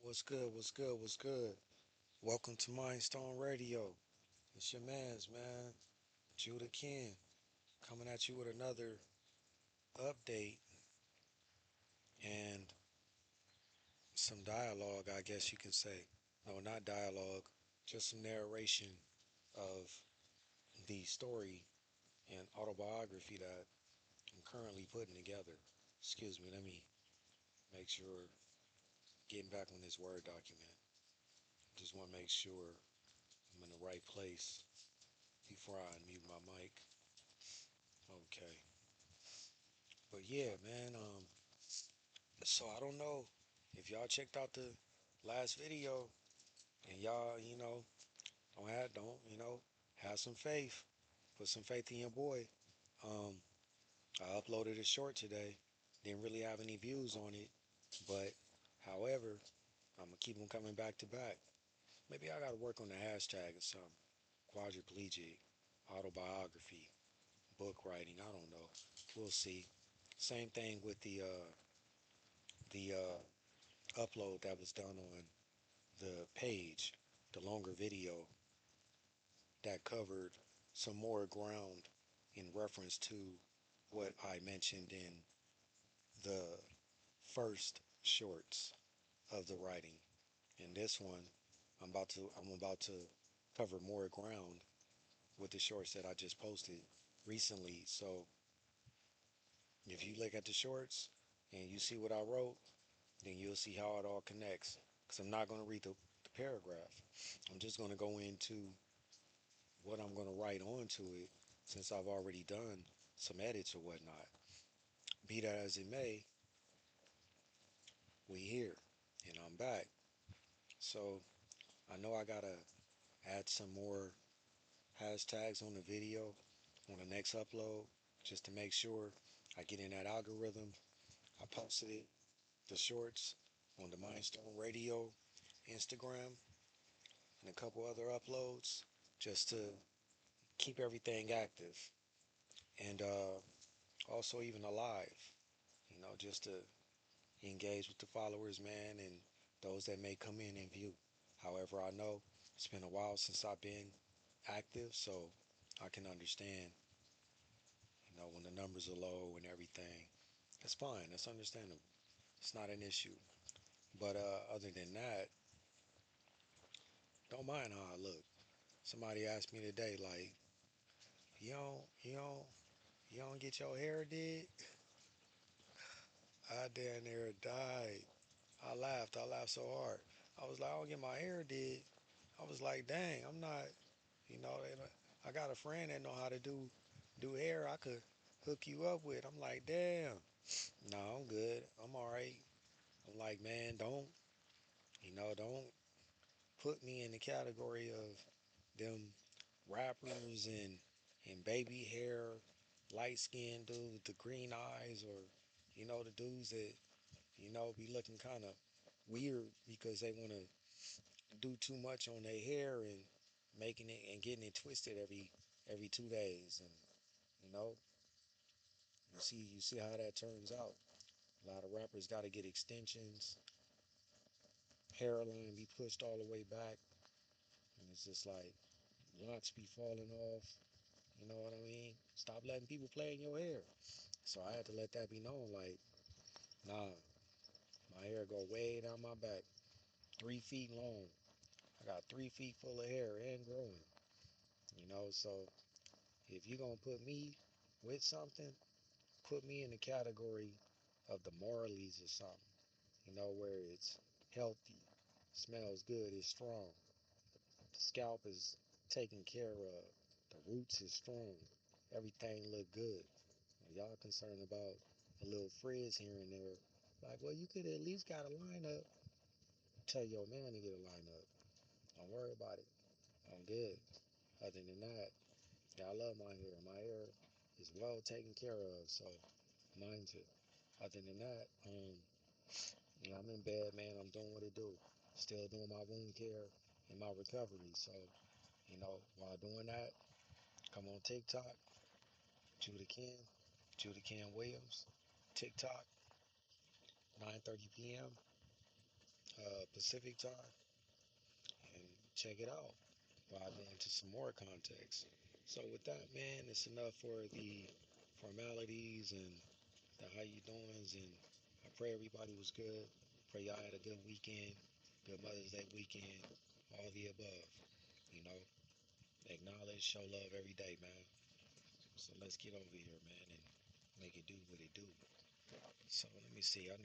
What's good? What's good? What's good? Welcome to Mindstone Radio. It's your man's man, Judah Ken, coming at you with another update and some dialogue, I guess you can say. No, not dialogue, just some narration of the story and autobiography that I'm currently putting together. Excuse me, let me make sure getting back on this Word document. Just want to make sure I'm in the right place before I unmute my mic. Okay. But yeah, man, so I don't know if y'all checked out the last video and y'all, don't, have some faith. Put some faith in your boy. Um, I uploaded a short today. Didn't really have any views on it, but however, I'm gonna keep them coming back to back. Maybe I gotta work on the hashtag or something. Quadriplegic, autobiography, book writing. I don't know. We'll see. Same thing with the upload that was done on the page, the longer video that covered some more ground in reference to what I mentioned in the first shorts of the writing. In this one, I'm about to cover more ground with the shorts that I just posted recently. So if you look at the shorts and you see what I wrote, then you'll see how it all connects. Because I'm not going to read the paragraph. I'm just going to go into what I'm going to write onto it since I've already done some edits or whatnot. Be that as it may, we here and I'm back. So I know I gotta add some more hashtags on the video on the next upload just to make sure I get in that algorithm. I posted it, the shorts on the Mindstone Radio Instagram and a couple other uploads just to keep everything active and also even alive, just to engage with the followers, man, and those that may come in and view. However, I know it's been a while since I've been active, so I can understand, when the numbers are low and everything. It's fine. That's understandable. It's not an issue. But other than that, don't mind how I look. Somebody asked me today, like, you don't, you don't, you don't get your hair did? I damn near died. I laughed so hard. I was like, I don't get my hair did. I was like, dang, I'm not, you know, I got a friend that know how to do hair. I could hook you up with. I'm like, damn. No, I'm good. I'm all right. I'm like, man, don't put me in the category of them rappers and baby hair, light skinned dudes with the green eyes, or the dudes that be looking kind of weird because they want to do too much on their hair and making it and getting it twisted every 2 days, and you know you see how that turns out. A lot of rappers got to get extensions, hairline be pushed all the way back, and it's just like locks be falling off. You know what I mean? Stop letting people play in your hair. So I had to let that be known. Like, nah, my hair go way down my back, 3 feet long. I got 3 feet full of hair and growing. So if you're gonna put me with something, put me in the category of the Marleys or something. Where it's healthy, smells good, it's strong. The scalp is taken care of. The roots is strong. Everything look good. Y'all concerned about a little frizz here and there. Like, well, you could at least got a lineup. Tell your man to get a lineup. Don't worry about it. I'm good. Other than that, yeah, I love my hair. My hair is well taken care of, so mind you. Other than that, I'm in bed, man. I'm doing what I do. Still doing my wound care and my recovery. So, while doing that, come on TikTok, Judah Ken, Judah Ken Williams, TikTok, 9:30 p.m. Pacific time, and check it out while I go into some more context. So with that, man, it's enough for the formalities and the how you doings, and I pray everybody was good. Pray y'all had a good weekend, good Mother's Day weekend, all the above. You know, acknowledge, show love every day, man. So let's get over here, man, and make it do what it do. So let me see. I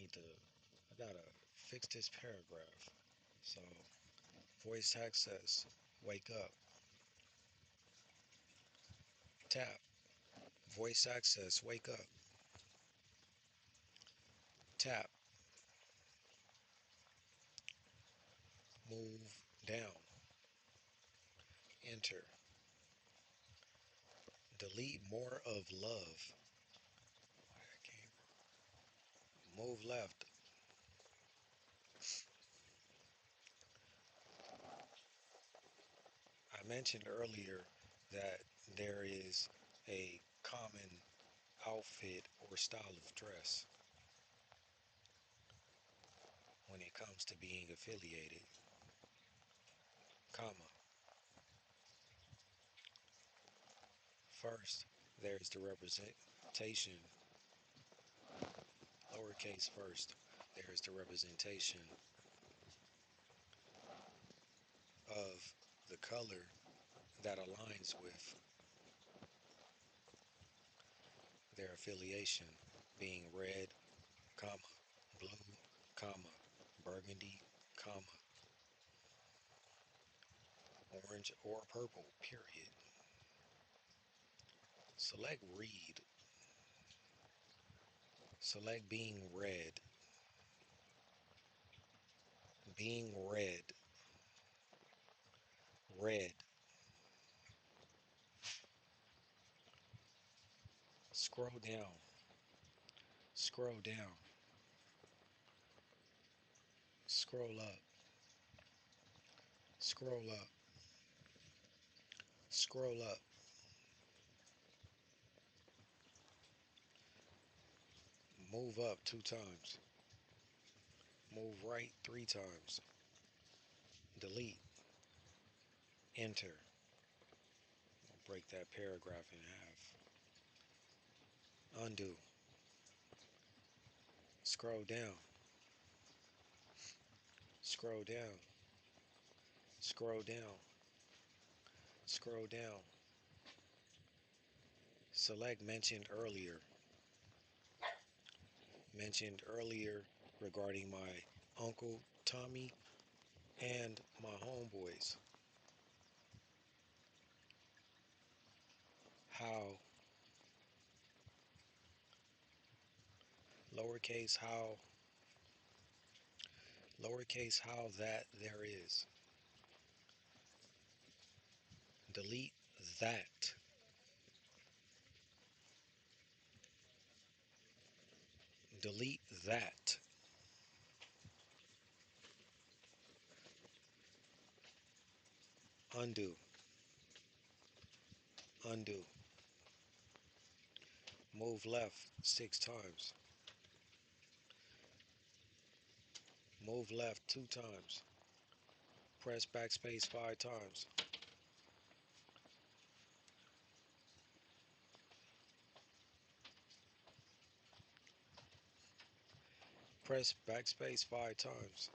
gotta fix this paragraph. So voice access, wake up, tap. Voice access, wake up, tap, move down, enter, delete more of love. Move left. I mentioned earlier that there is a common outfit or style of dress when it comes to being affiliated, comma. First, there's the representation, lowercase first, there's the representation of the color that aligns with their affiliation, being red, comma, blue, comma, burgundy, comma, orange or purple, period. Select read. Select being red, red. Scroll down, scroll down, scroll up, scroll up, scroll up. Move up 2 times. Move right 3 times. Delete, enter. I'll break that paragraph in half. Undo. Scroll down, scroll down, scroll down, scroll down. Select mentioned earlier regarding my Uncle Tommy and my homeboys. How, lowercase how that there is. Delete that. Delete that. Undo. Undo. Move left 6 times. Move left 2 times. Press backspace 5 times. Press backspace 5 times.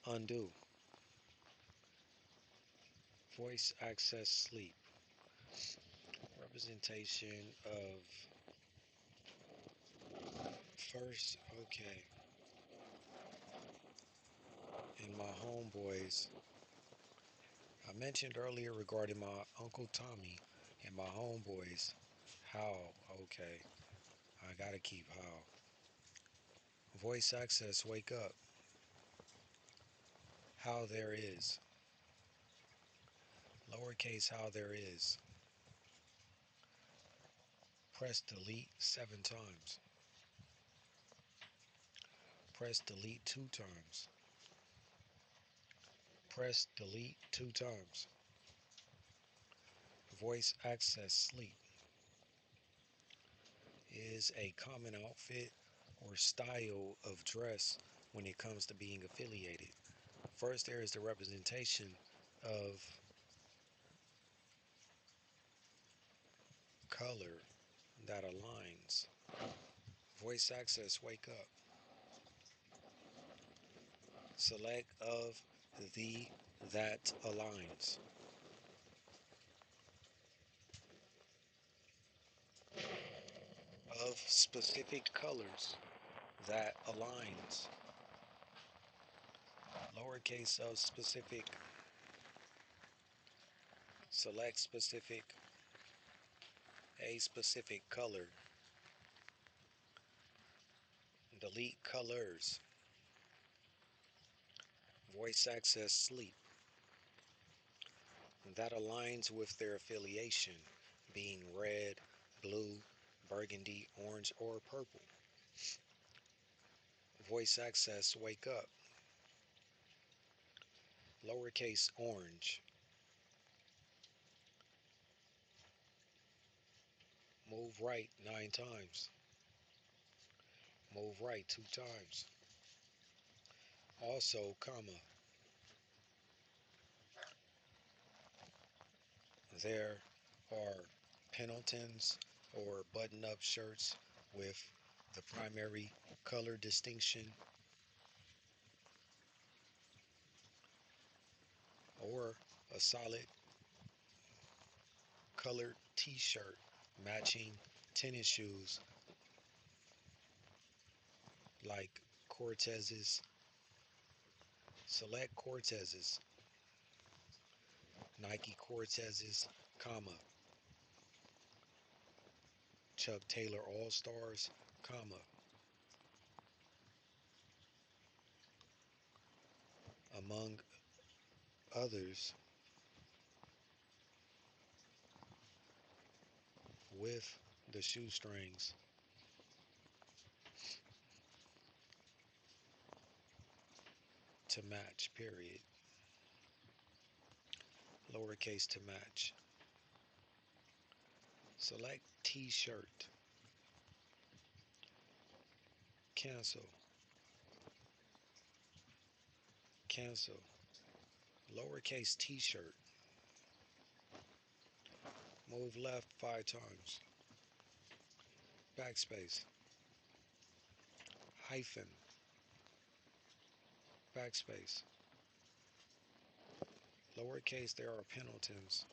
Undo. Voice access sleep. Representation of first, okay. And my homeboys. I mentioned earlier regarding my Uncle Tommy and my homeboys. How, okay. I gotta keep how. Voice access, wake up. How there is. Lowercase how there is. Press delete 7 times. Press delete 2 times. Press delete 2 times. Voice access sleep is a common outfit or style of dress when it comes to being affiliated. First, there is the representation of color that aligns. Voice access, wake up. Select of the that aligns. Of specific colors that aligns. Lowercase of specific. Select specific. A specific color. Delete colors. Voice access sleep. That aligns with their affiliation, being red, blue, burgundy, orange, or purple. Voice access wake up. Lowercase orange. Move right 9 times. Move right 2 times. Also, comma. There are Pendletons or button-up shirts with the primary color distinction, or a solid colored t-shirt matching tennis shoes like Cortez's. Select Cortez's. Nike Cortez's, comma. Chuck Taylor All Stars, comma. Among others, with the shoestrings to match, period. Lowercase to match. Select t-shirt. Cancel. Cancel. Lowercase t-shirt. Move left 5 times. Backspace. Hyphen. Backspace. Lowercase, there are Pendletons.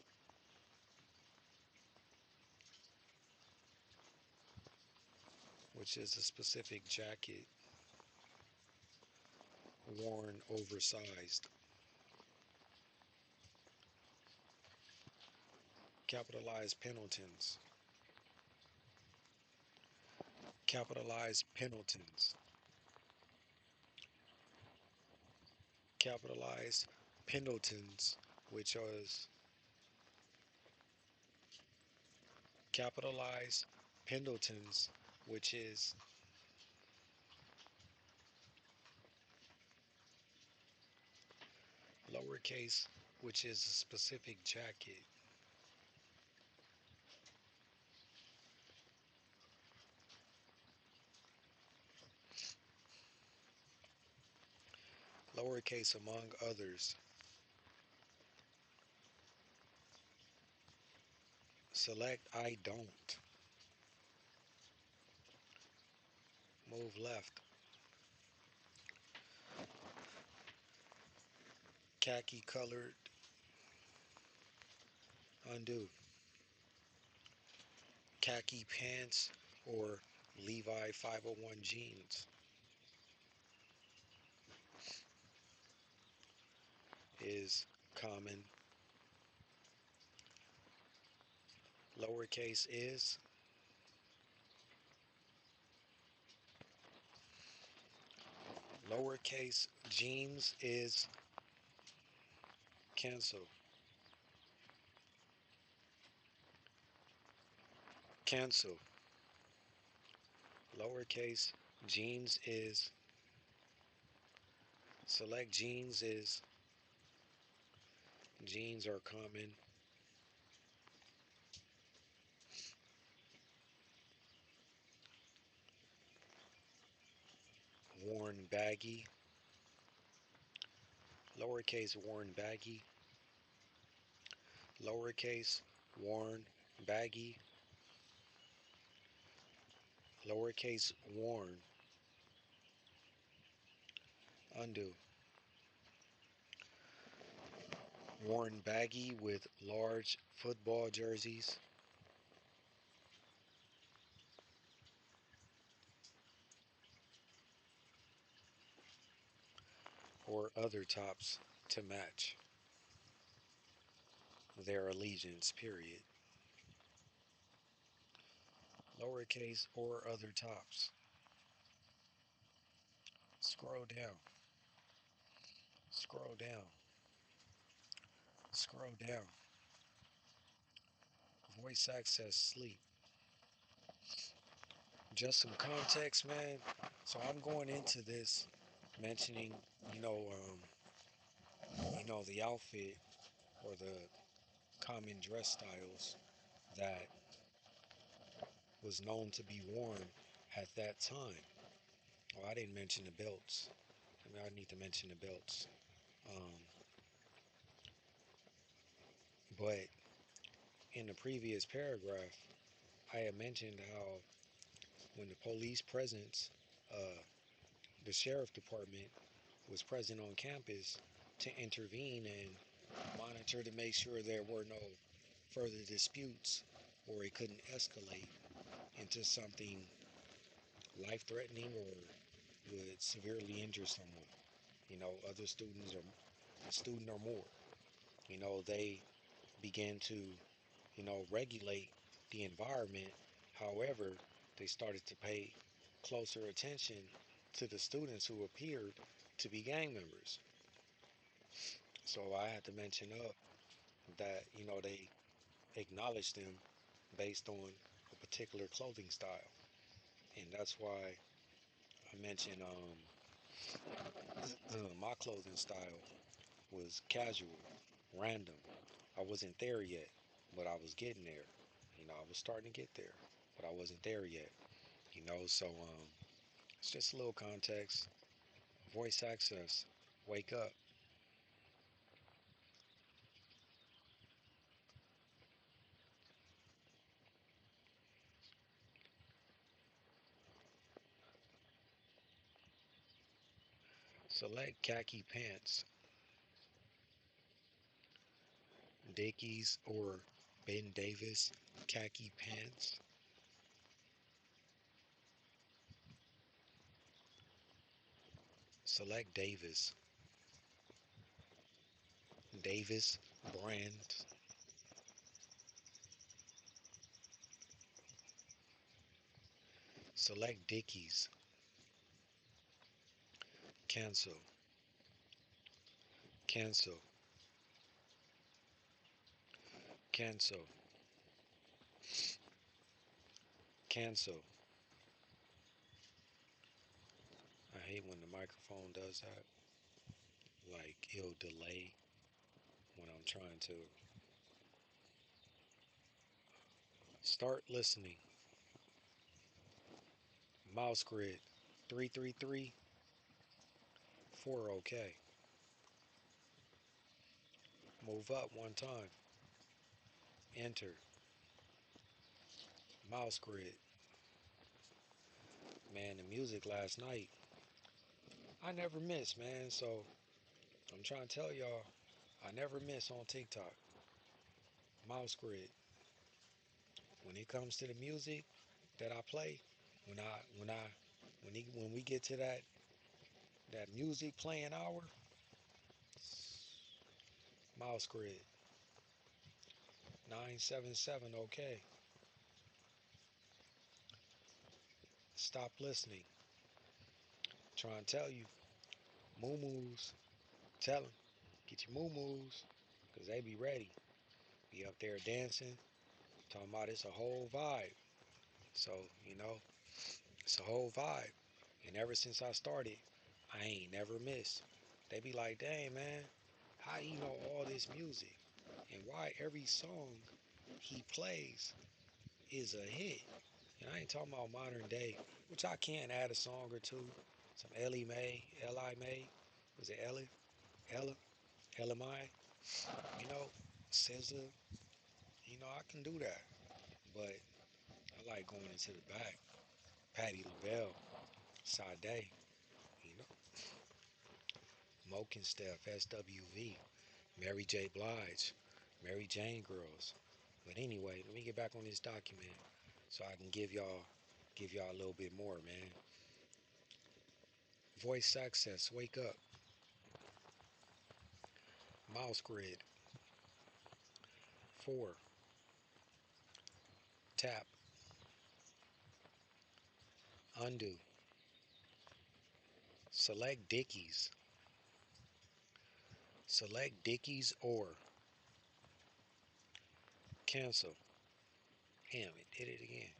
Which is a specific jacket worn oversized. Capitalized Pendletons. Capitalized Pendletons. Capitalized Pendletons, which was capitalized Pendletons, which is lowercase, which is a specific jacket. Lowercase among others. Select I don't. Move left. Khaki colored. Undo. Khaki pants or Levi 501 jeans is common. Lowercase is. Lowercase jeans is. Cancel. Cancel. Lowercase jeans is. Select jeans is. Jeans are common. Worn baggy. lowercase worn baggy, lowercase worn baggy, lowercase worn undo, worn baggy with large football jerseys or other tops to match their allegiance, period. Lowercase or other tops. Scroll down, scroll down, scroll down. Voice access sleep. Just some context, man. So I'm going into this mentioning, you know, the outfit or the common dress styles that was known to be worn at that time. Oh, I didn't mention the belts. I mean, I need to mention the belts. Um, but in the previous paragraph, I had mentioned how when the police presence, uh, the sheriff department was present on campus to intervene and monitor to make sure there were no further disputes or it couldn't escalate into something life threatening or would severely injure someone. Other students or a student or more. They began to, regulate the environment. However, they started to pay closer attention to the students who appeared to be gang members. So I had to mention up that, they acknowledged them based on a particular clothing style. And that's why I mentioned my clothing style was casual, random. I wasn't there yet, but I was getting there. I was starting to get there, but I wasn't there yet. So it's just a little context. Voice access. Wake up. Select khaki pants, Dickies or Ben Davis khaki pants. Select Davis. Davis brand. Select Dickies. Cancel. Cancel. Cancel. Cancel. I hate when the microphone does that. Like it'll delay when I'm trying to start listening. Mouse grid 333 4 OK. Move up one time. Enter. Mouse grid. Man, the music last night, I never miss, man. So I'm trying to tell y'all, I never miss on TikTok. Mouse grid. When it comes to the music that I play, when I when I when we get to that music playing hour, mouse grid 977 OK. Stop listening. Trying to tell you, moo tell them, get your moo because they be ready. Be up there dancing, talking about it's a whole vibe. So, it's a whole vibe. And ever since I started, I ain't never missed. They be like, dang, man, how you know all this music? And why every song he plays is a hit? And I ain't talking about modern day, which I can add a song or two. Some Ellie Mae, Li Mae. Was it Ellie? Ella? Hell am I? You know, scissor, I can do that. But I like going into the back. Patti LaBelle, Sade, you know, Moke and Steph, SWV, Mary J. Blige, Mary Jane Girls. But anyway, let me get back on this document so I can give y'all a little bit more, man. Voice success, wake up. Mouse grid. 4. Tap. Undo. Select Dickies. Select Dickies or cancel. Damn, it did it again.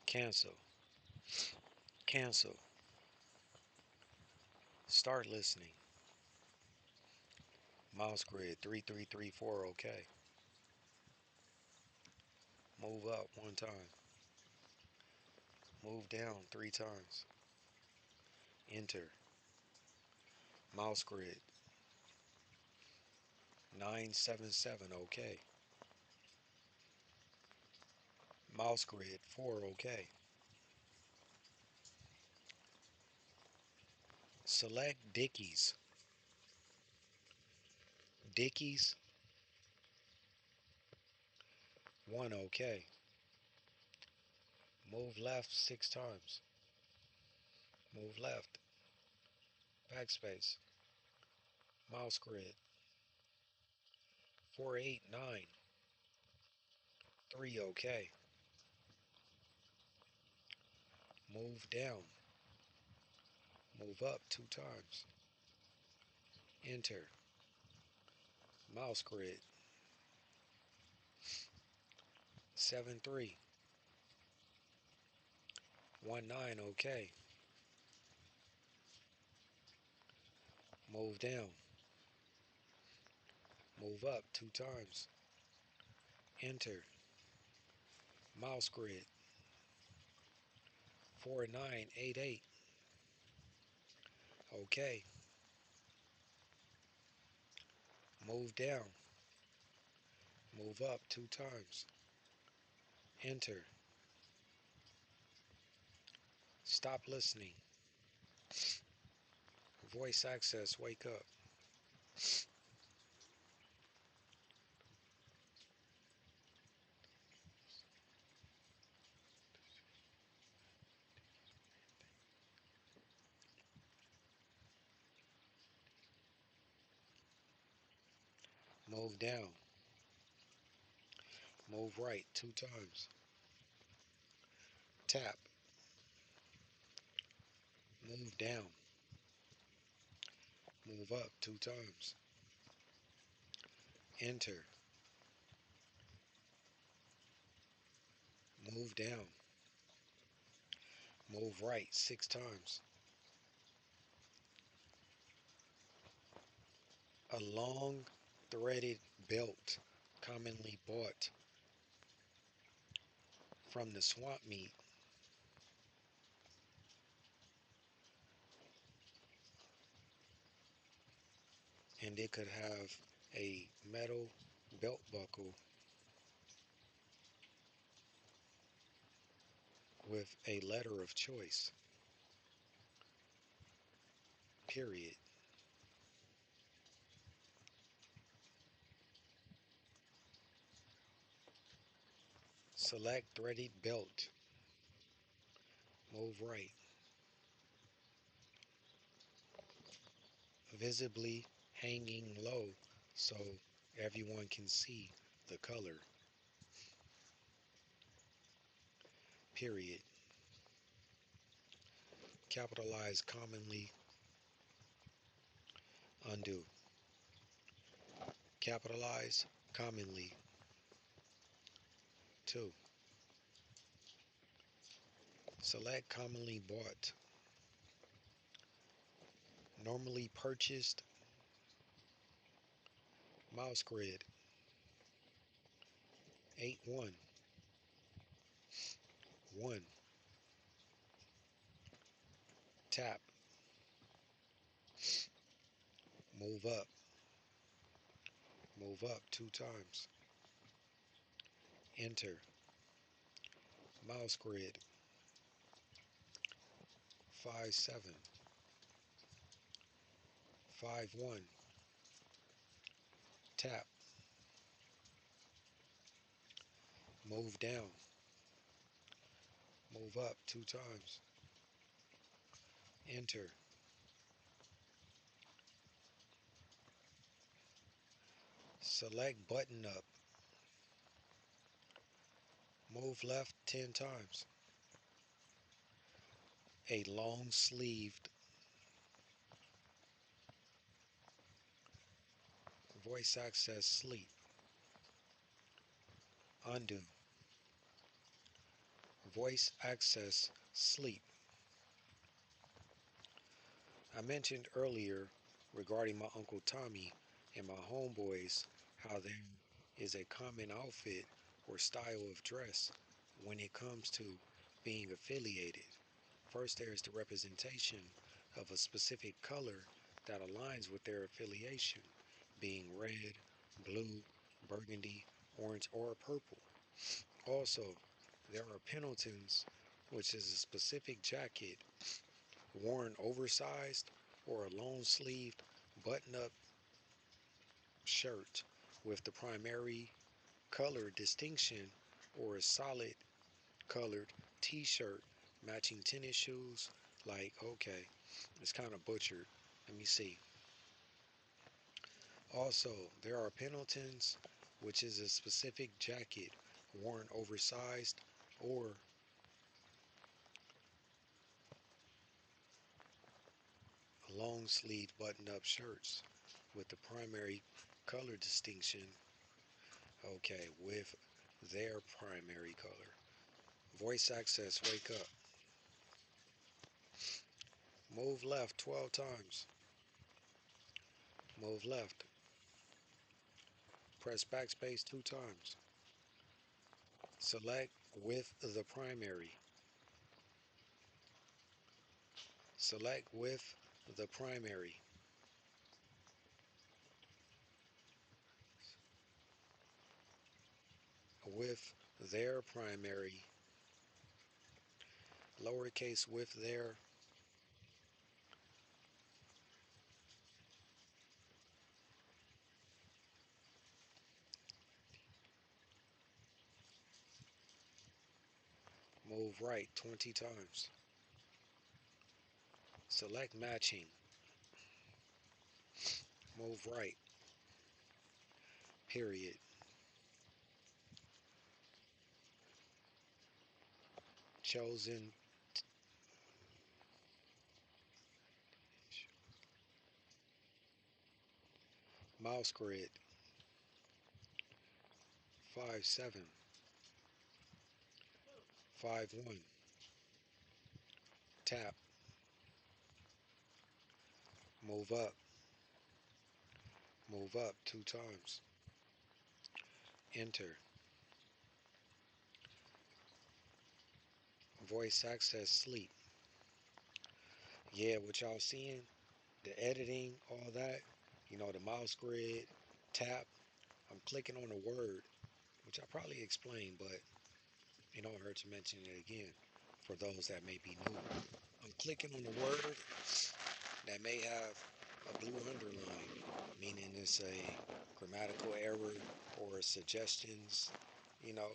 Cancel. Cancel. Start listening. Mouse grid 3334, okay. Move up 1 time. Move down 3 times. Enter. Mouse grid 977, okay. Mouse grid 4, okay. Select Dickies. Dickies 1, okay. Move left 6 times. Move left. Backspace. Mouse grid 489. 3, okay. Move down. Move up 2 times. Enter. Mouse grid 7319, okay. Move down. Move up 2 times. Enter. Mouse grid 4988, okay. Move down. Move up 2 times. Enter. Stop listening. Voice access, wake up. Move down. Move right 2 times. Tap. Move down. Move up 2 times. Enter. Move down. Move right 6 times. A long threaded belt commonly bought from the swamp meet, and it could have a metal belt buckle with a letter of choice. Period. Select threaded belt. Move right. Visibly hanging low so everyone can see the color. Period. Capitalize commonly. Undo. Capitalize commonly. 2. Select commonly bought. Normally purchased. Mouse grid 81. 1. Tap. Move up. Move up 2 times. Enter. Mouse grid. 5 7. 5 1. Tap. Move down. Move up 2 times. Enter. Select button up. Move left 10 times. A long sleeved voice access sleep. Undo. Voice access sleep. I mentioned earlier regarding my Uncle Tommy and my homeboys how there is a common outfit or style of dress when it comes to being affiliated. First, there is the representation of a specific color that aligns with their affiliation, being red, blue, burgundy, orange, or purple. Also, there are Pendletons, which is a specific jacket worn oversized or a long sleeved button up shirt with the primary color distinction or a solid colored t-shirt matching tennis shoes. Like, okay, it's kind of butchered. Let me see. Also, there are Pendletons, which is a specific jacket worn oversized or long sleeved button up shirts with the primary color distinction, okay, with their primary color. Voice access, wake up. Move left 12 times. Move left. Press backspace 2 times. Select with the primary. Select with the primary. With their primary. Lowercase with their. Move right 20 times. Select matching. Move right. Period. Chosen. Mouse grid. 5 7. 5 1. Tap. Move up. Move up 2 times. Enter. Voice access sleep. Yeah, what y'all seeing, the editing, all that, the mouse grid, tap, I'm clicking on a word, which I probably explained, but it don't hurt to mention it again for those that may be new. I'm clicking on a word that may have a blue underline, meaning it's a grammatical error or suggestions, you know,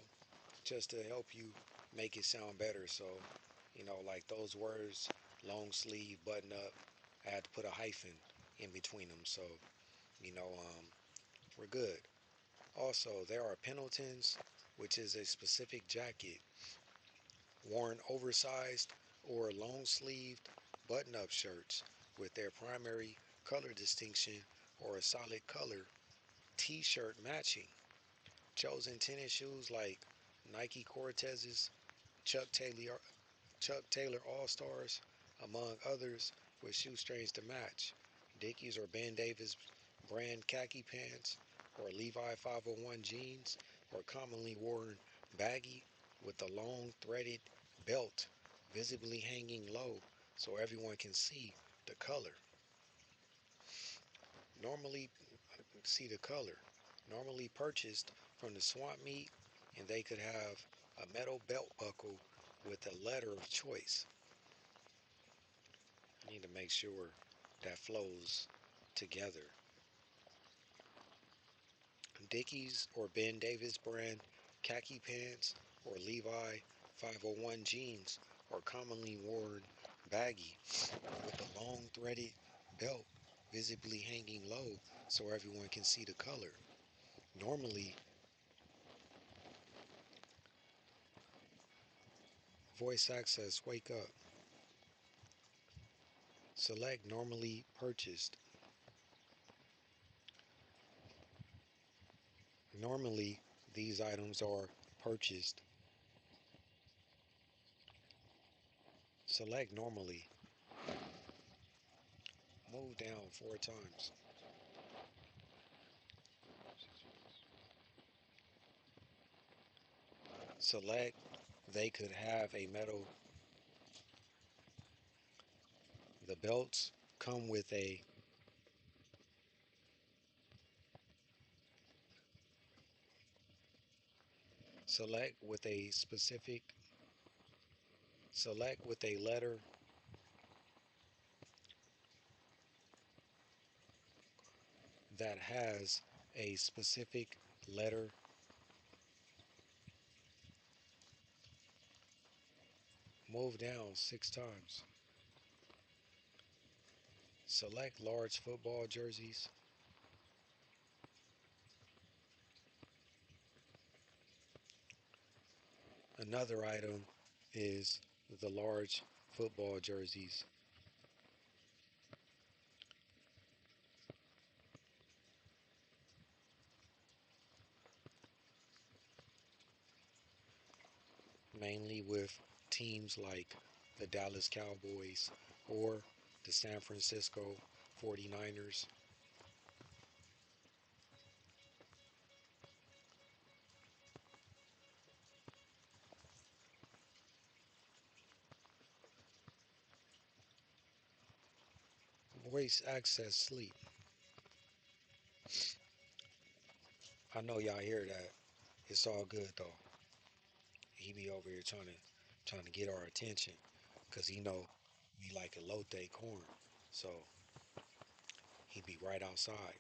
just to help you make it sound better. So, like those words, long sleeve, button up, I had to put a hyphen in between them. So, you know, um, we're good. Also, there are Pendletons, which is a specific jacket worn oversized or long sleeved button up shirts with their primary color distinction or a solid color t shirt matching. Chosen tennis shoes like Nike Cortez's, Chuck Taylor, Chuck Taylor All Stars, among others, with shoestrings to match. Dickies or Ben Davis brand khaki pants or Levi 501 jeans are commonly worn baggy with a long threaded belt visibly hanging low so everyone can see the color. Normally, see the color. normally purchased from the swamp meet, and they could have a metal belt buckle with a letter of choice. I need to make sure that flows together. Dickies or Ben Davis brand khaki pants or Levi 501 jeans are commonly worn baggy with a long threaded belt visibly hanging low so everyone can see the color. Normally, voice access wake up. Select normally purchased. Normally, these items are purchased. Select normally. Move down 4 times. Select they could have a metal. The belts come with a. Select with a specific. Select with a letter that has a specific letter. Move down 6 times. Select large football jerseys. Another item is the large football jerseys, mainly with teams like the Dallas Cowboys or the San Francisco 49ers. Voice access sleep. I know y'all hear that. It's all good though. He be over here trying to get our attention because he know we like elote corn. So he be right outside,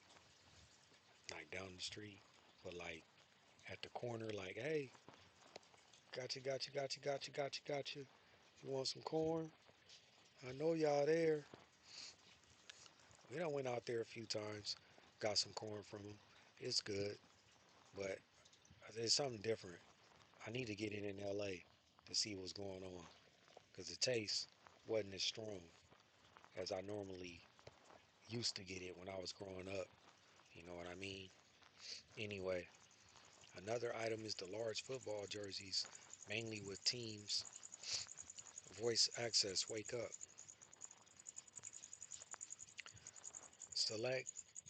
like down the street, but like at the corner, like, hey, gotcha. You want some corn? I know y'all there. We done went out there a few times, got some corn from him. It's good, but there's something different. I need to get it in LA to see what's going on because the taste wasn't as strong as I normally used to get it when I was growing up. You know what I mean? Anyway, another item is the large football jerseys, mainly with teams. Voice access, wake up. Select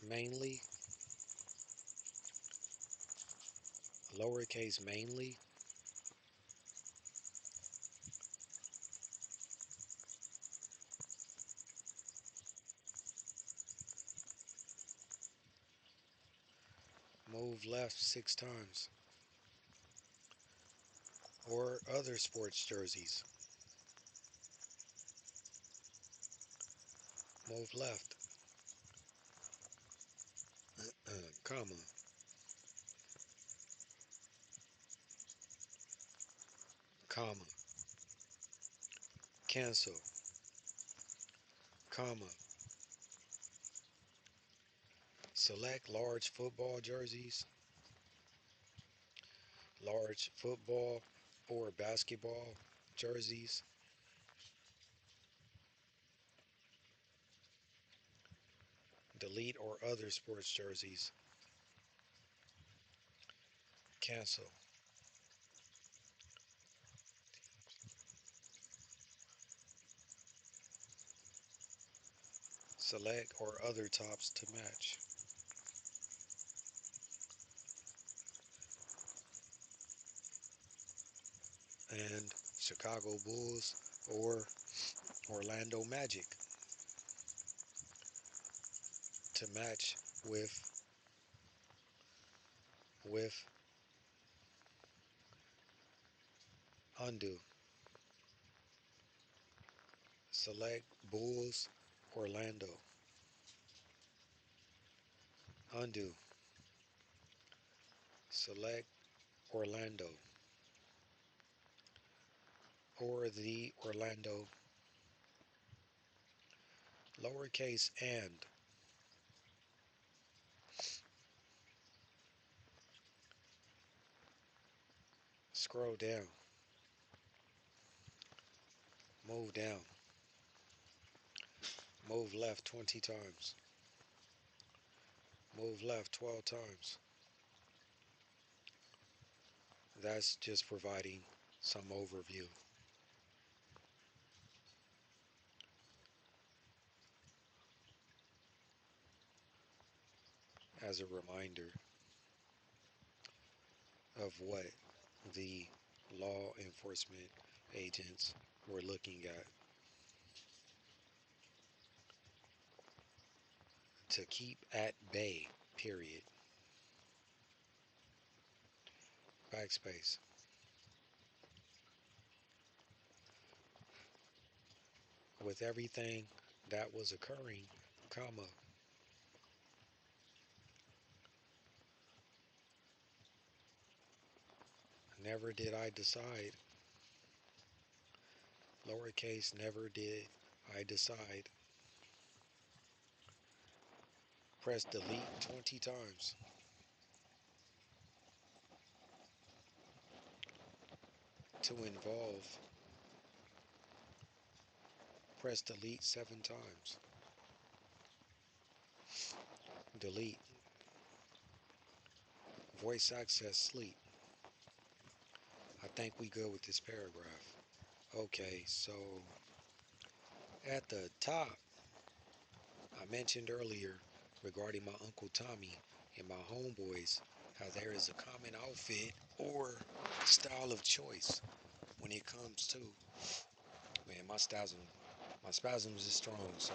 mainly, lowercase mainly, move left 6 times. Or other sports jerseys, move left, comma, comma, cancel, comma. Select large football jerseys, large football or basketball jerseys, delete or other sports jerseys, cancel. Select or other tops to match. And Chicago Bulls or Orlando Magic to match with with undo. Select Bulls, Orlando. Undo. Select Orlando or the Orlando. Lowercase and. Scroll down. Move down. Move left 20 times. Move left 12 times. That's just providing some overview as a reminder of what the law enforcement agents were looking at to keep at bay, period. Backspace. With everything that was occurring, comma, never did I decide, lowercase, never did I decide. Press delete 20 times. To involve, press delete 7 times. Delete. Voice access sleep. I think we good with this paragraph. Okay, so at the top, I mentioned earlier regarding my Uncle Tommy and my homeboys how there is a common outfit or style of choice when it comes to, man, my spasms is strong, so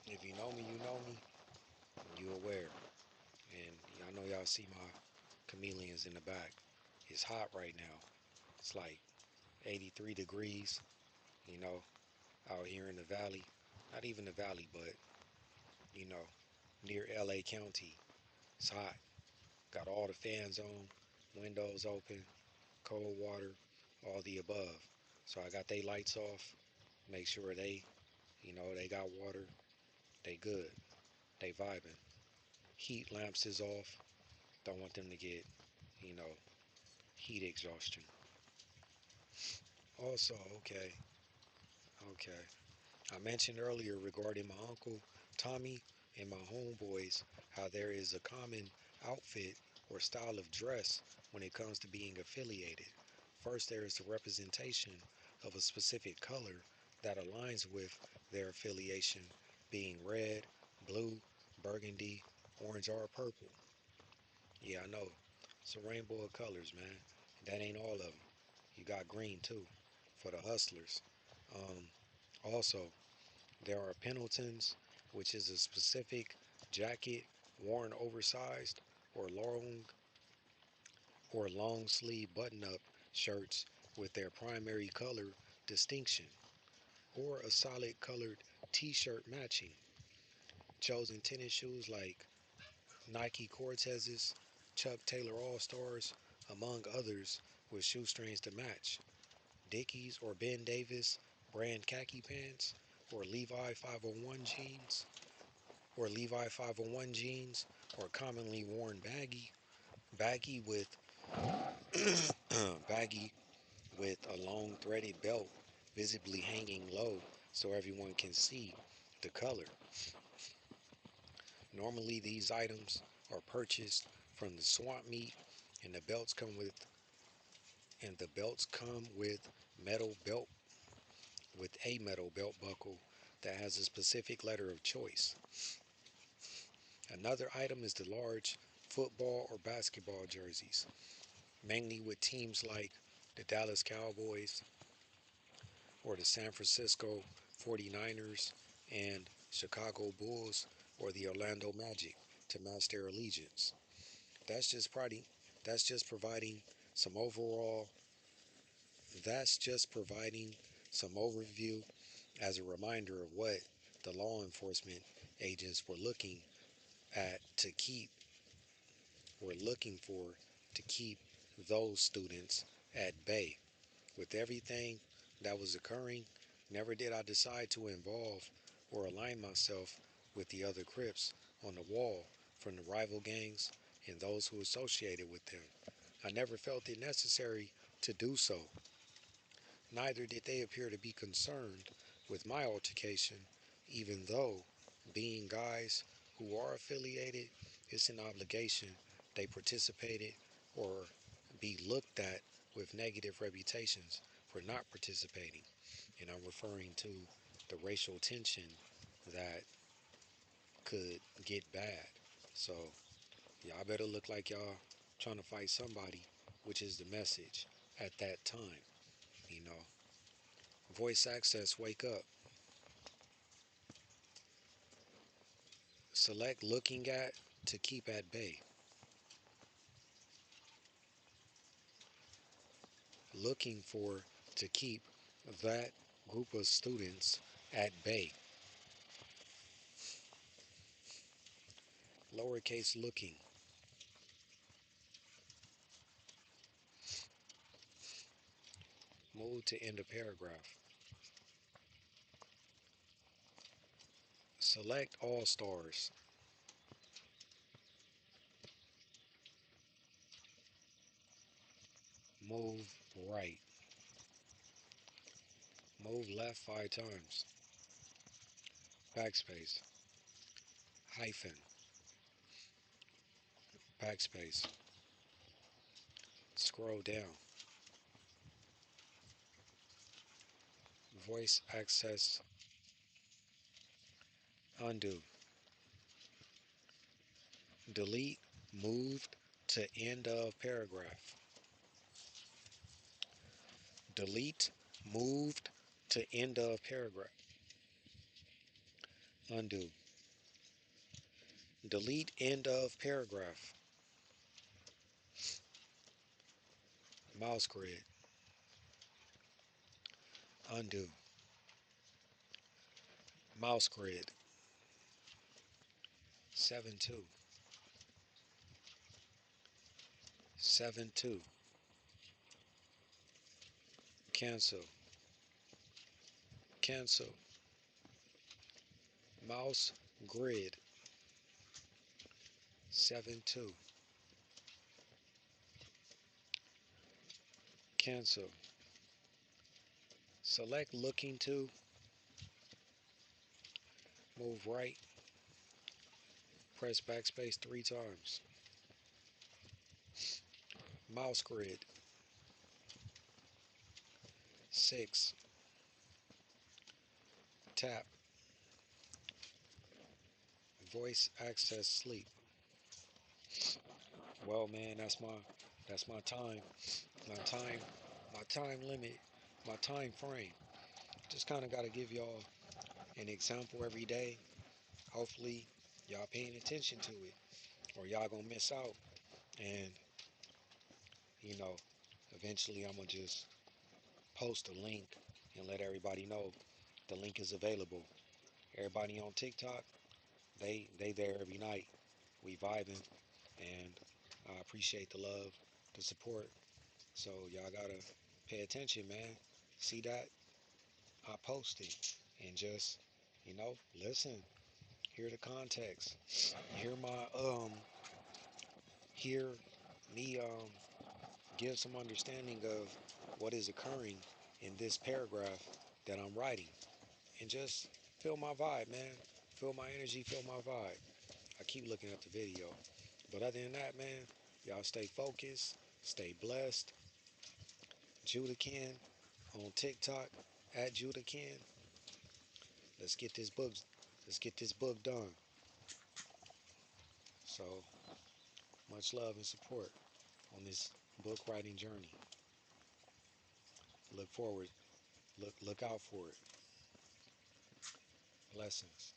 if you know me, you know me, you aware. And I know y'all see my chameleons in the back. It's hot right now. It's like 83 degrees, you know, out here in the valley. Not even the valley, but, you know, near LA County. It's hot. Got all the fans on, windows open, cold water, all the above. So I got they lights off, make sure they got water, they good, they vibing. Heat lamps is off, don't want them to get, you know, heat exhaustion. Also, okay. I mentioned earlier regarding my uncle Tommy and my homeboys how there is a common outfit or style of dress when it comes to being affiliated. First, there is the representation of a specific color that aligns with their affiliation, being red, blue, burgundy, orange, or purple. Yeah, I know. It's a rainbow of colors, man. That ain't all of them. You got green too for the hustlers. Um, Also, there are Pendletons, which is a specific jacket worn oversized or long sleeve button up shirts with their primary color distinction, or a solid colored t-shirt matching. Chosen tennis shoes like Nike Cortezes, Chuck Taylor All-Stars, among others, with shoestrings to match. Dickies or Ben Davis brand khaki pants, or Levi 501 jeans, or commonly worn baggy with baggy with a long threaded belt visibly hanging low so everyone can see the color. Normally these items are purchased from the swap meet and the belts come with metal belt with a metal belt buckle that has a specific letter of choice. Another item is the large football or basketball jerseys, mainly with teams like the Dallas Cowboys or the San Francisco 49ers and Chicago Bulls or the Orlando Magic to match their allegiance. That's just That's just providing some overall, that's just providing some overview as a reminder of what the law enforcement agents at to keep, were looking for to keep those students at bay. With everything that was occurring, never did I decide to involve or align myself with the other Crips on the wall from the rival gangs and those who associated with them. I never felt it necessary to do so. Neither did they appear to be concerned with my altercation, even though, being guys who are affiliated, it's an obligation they participated or be looked at with negative reputations for not participating. And I'm referring to the racial tension that could get bad. So y'all better look like y'all trying to fight somebody, which is the message at that time, you know. Voice access, wake up. Select looking at to keep at bay. Looking for to keep that group of students at bay. Lowercase looking. Move to end of paragraph. Select all stars. Move right. Move left 5 times. Backspace. Hyphen. Backspace. Scroll down. Voice access. Undo. Delete. Moved to end of paragraph. Delete. Moved to end of paragraph. Undo. Delete end of paragraph. Mouse grid. Undo. Mouse grid. 7-2. 7-2. Cancel. Cancel. Mouse grid. 7-2. Cancel. Select looking to. Move right. Press backspace 3 times. Mouse grid. 6. Tap. Voice access sleep. Well, man, that's my time. My time. My time limit. My time frame. Just kind of got to give y'all an example every day. Hopefully, y'all paying attention to it, or y'all gonna miss out. And you know, eventually, I'm gonna just post a link and let everybody know the link is available. Everybody on TikTok, they there every night. We vibing, and I appreciate the love, the support. So y'all gotta pay attention, man. See that? I posted, and just listen. Hear the context. Hear hear me give some understanding of what is occurring in this paragraph that I'm writing, and just feel my vibe, man. Feel my energy, feel my vibe. I keep looking at the video. But other than that, man, y'all stay focused, stay blessed. Judakin on TikTok at Judakin. Let's get this book. Let's get this book done. So much love and support on this book writing journey. Look forward. Look out for it. Blessings.